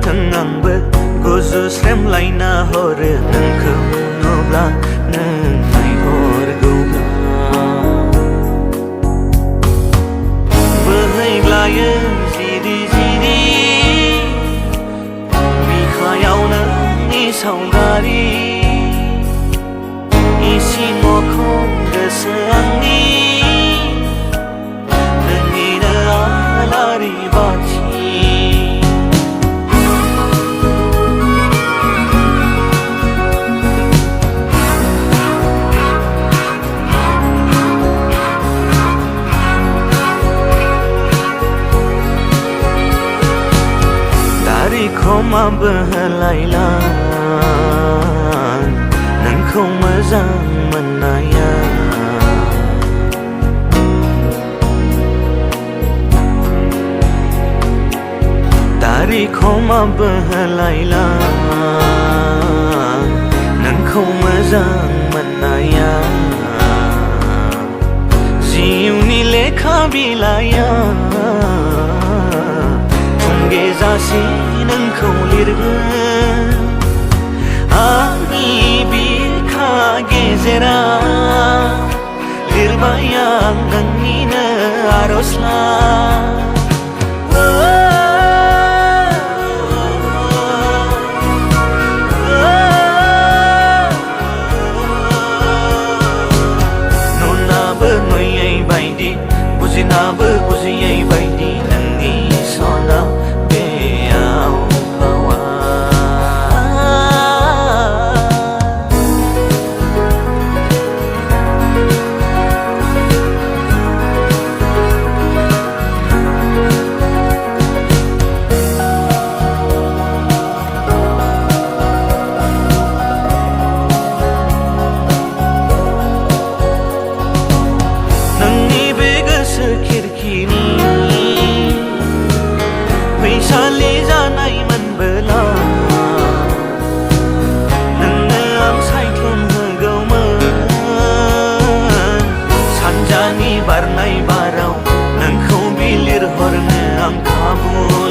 थों आंबो गुजुस्रेमलायना हरो नोंखौ नुब्ला नों नायहरगौब्ला बोहैग्लायो जिरि जिरि बिखायाव नोंनि सावगारि इसिं मोखां गोसो आंनि नोंनिनो आलारि बाथि खोमा बोहलायला नोंखौ मोजां मोननाया दारि खोमा बोहलायला नोंखौ मोजां मोननाया जिउनि लेखा बिलाइया गेजासे नोंखौ लिरगोन आंनि बिखा गेजेराव लिरबाय आं नोंनिनो आर'जलाइ नुनाबो नुयै बायदि बुजिनाबो बुजियै बायदि नोंनि सना बारनाय बाराव नोंखौ बिलिरहरनो आं खाबु